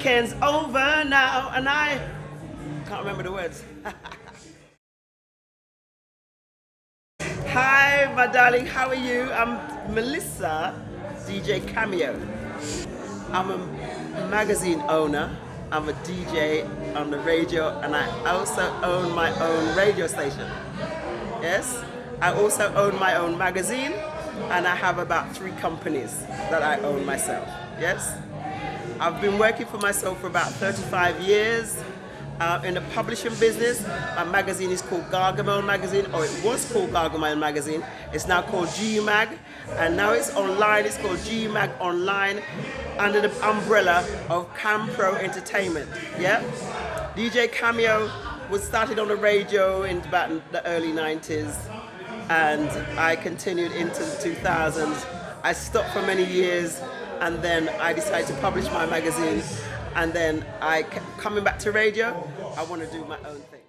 weekend's over now, and I can't remember the words. Hi, my darling, how are you? I'm Melissa, DJ Cameo. I'm a magazine owner, I'm a DJ on the radio, and I also own my own radio station. Yes, I also own my own magazine, and I have about 3 companies that I own myself. Yes, I've been working for myself for about 35 years. In the publishing business, my magazine is called Gmag magazine, or it was called Gmag magazine. It's now called Gmag, and now it's online. It's called Gmag Online, under the umbrella of Cameo Entertainment. Yeah, DJ Cameo was started on the radio in about the early 90s, and I continued into the 2000s. I stopped for many years, and then I decided to publish my magazine. And then coming back to radio, I want to do my own thing.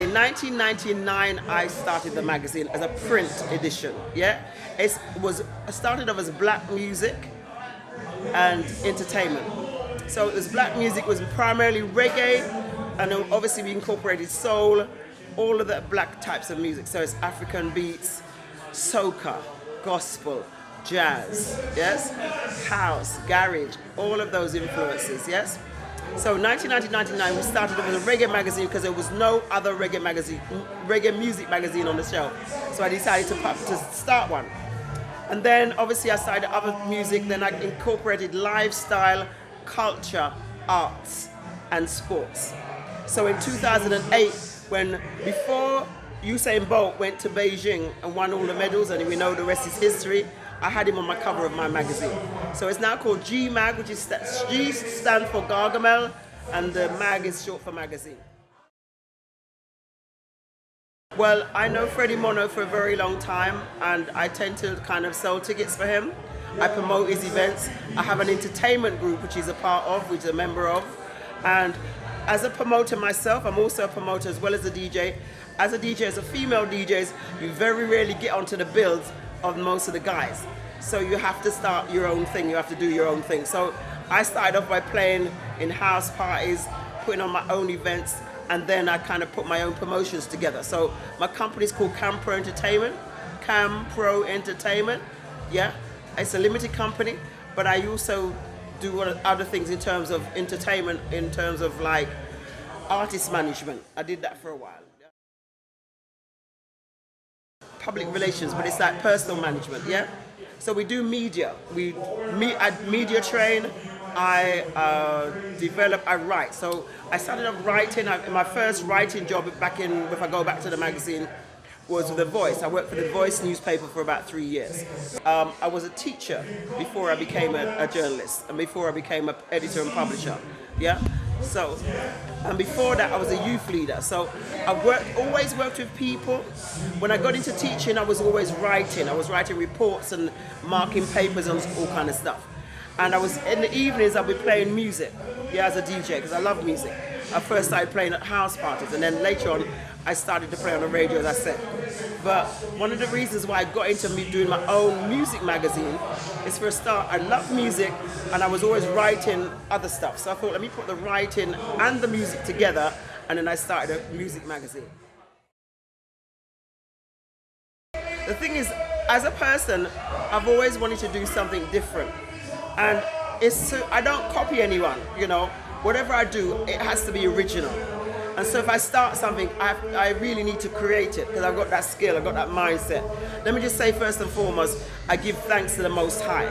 In 1999, I started the magazine as a print edition. Yeah, it started off as black music and entertainment. So it was black music, was primarily reggae, and obviously we incorporated soul, all of the black types of music. So it's African beats, soca, gospel, jazz, yes, house, garage, all of those influences, yes. So 1999 we started with a reggae magazine because there was no other reggae music magazine on the shelf. So I decided to start one. And then obviously I started other music, then I incorporated lifestyle, culture, arts, and sports. So in 2008, before Usain Bolt went to Beijing and won all the medals, and we know the rest is history, I had him on my cover of my magazine. So it's now called Gmag, which is G stands for Gargamel, and the mag is short for magazine. Well, I know Freddie Mono for a very long time, and I tend to kind of sell tickets for him. I promote his events. I have an entertainment group, which he's a part of, which he's a member of. And as a promoter myself, I'm also a promoter as well as a DJ. As a DJ, as a female DJ, you very rarely get onto the bills of most of the guys. So you have to start your own thing, you have to do your own thing. So I started off by playing in house parties, putting on my own events, and then I kind of put my own promotions together. So my company is called Cameo Entertainment. Cameo Entertainment, yeah. It's a limited company, but I also do other things in terms of entertainment, in terms of like artist management. I did that for a while. Public relations, but it's like personal management, yeah? So we do media. I media train, I develop, I write. So I started off writing. My first writing job if I go back to the magazine, was The Voice. I worked for The Voice newspaper for about 3 years. I was a teacher before I became a journalist, and before I became an editor and publisher, yeah? So, and before that I was a youth leader. So I always worked with people. When I got into teaching, I was always writing. I was writing reports and marking papers and all kind of stuff. And I was, in the evenings, I'll be playing music, yeah, as a DJ, because I love music. I first started playing at house parties, and then later on, I started to play on the radio, as I said. But one of the reasons why I got into doing my own music magazine is, for a start, I love music, and I was always writing other stuff. So I thought, let me put the writing and the music together, and then I started a music magazine. The thing is, as a person, I've always wanted to do something different. And I don't copy anyone, you know. Whatever I do, it has to be original. And so if I start something, I really need to create it, because I've got that skill, I've got that mindset. Let me just say, first and foremost, I give thanks to the Most High,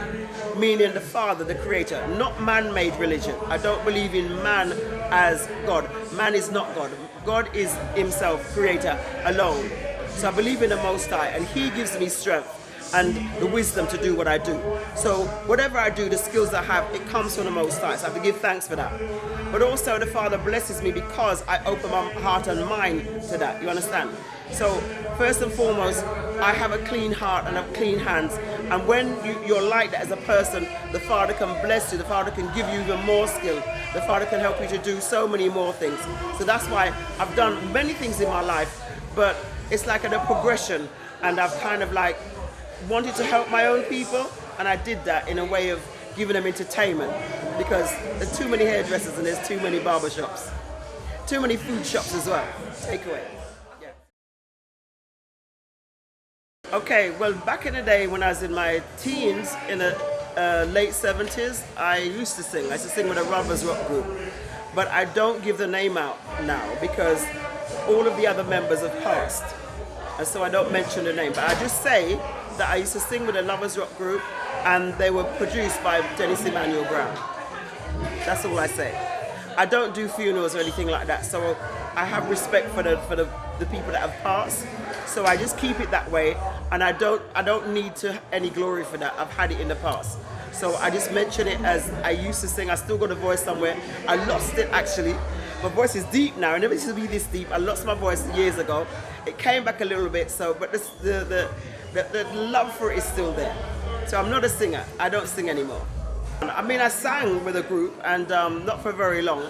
meaning the Father, the Creator, not man-made religion. I don't believe in man as God. Man is not God. God is Himself, Creator, alone. So I believe in the Most High, and He gives me strength and the wisdom to do what I do. So whatever I do, the skills I have, it comes from the Most High. So I have to give thanks for that. But also the Father blesses me because I open my heart and mind to that. You understand? So first and foremost, I have a clean heart and have clean hands. And when you're like that as a person, the Father can bless you. The Father can give you even more skill. The Father can help you to do so many more things. So that's why I've done many things in my life, but it's like a progression. And I've kind of like wanted to help my own people, and I did that in a way of giving them entertainment, because there's too many hairdressers and there's too many barbershops. Too many food shops as well. Takeaway. Yeah. Okay, well, back in the day when I was in my teens, in the late 70s, I used to sing. I used to sing with a Ravensbury group. But I don't give the name out now because all of the other members have passed. And so I don't mention the name. But I just say that I used to sing with a Lovers Rock group and they were produced by Dennis Emmanuel Brown. That's all I say. I don't do funerals or anything like that. So I have respect for the people that have passed. So I just keep it that way, and I don't need any glory for that. I've had it in the past. So I just mention it as I used to sing. I still got a voice somewhere. I lost it actually. My voice is deep now. It never used to be this deep. I lost my voice years ago. It came back a little bit. So, but the love for it is still there. So I'm not a singer. I don't sing anymore. I mean, I sang with a group, and not for very long.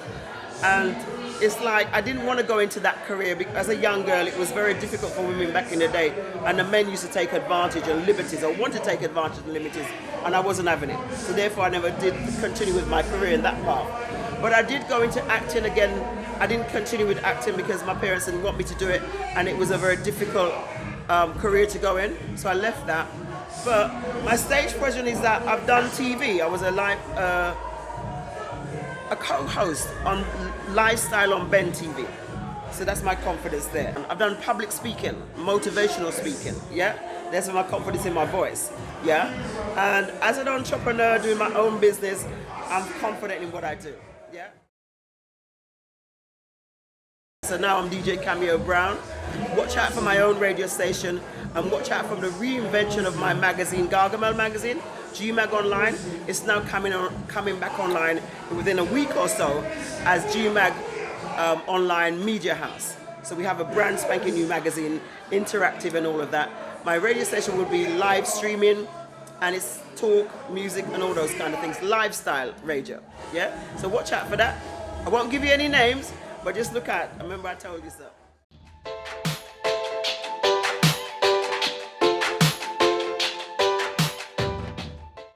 And it's like I didn't want to go into that career because as a young girl it was very difficult for women back in the day, and the men used to take advantage and liberties, or want to take advantage and liberties, and I wasn't having it. So therefore I never did continue with my career in that path. But I did go into acting again. I didn't continue with acting because my parents didn't want me to do it, and it was a very difficult career to go in, so I left that. But my stage presence is that I've done TV. I was a co-host on Lifestyle on Ben TV. So that's my confidence there. I've done public speaking, motivational speaking, yeah? That's my confidence in my voice, yeah? And as an entrepreneur doing my own business, I'm confident in what I do, yeah? So now I'm DJ Cameo Brown. Watch out for my own radio station, and watch out for the reinvention of my magazine, Gargamel magazine, Gmag Online. It's now coming back online within a week or so as Gmag Online Media House. So we have a brand spanking new magazine, interactive and all of that. My radio station will be live streaming, and it's talk, music and all those kind of things, lifestyle radio, yeah? So watch out for that. I won't give you any names, but just look out. Remember I told you so.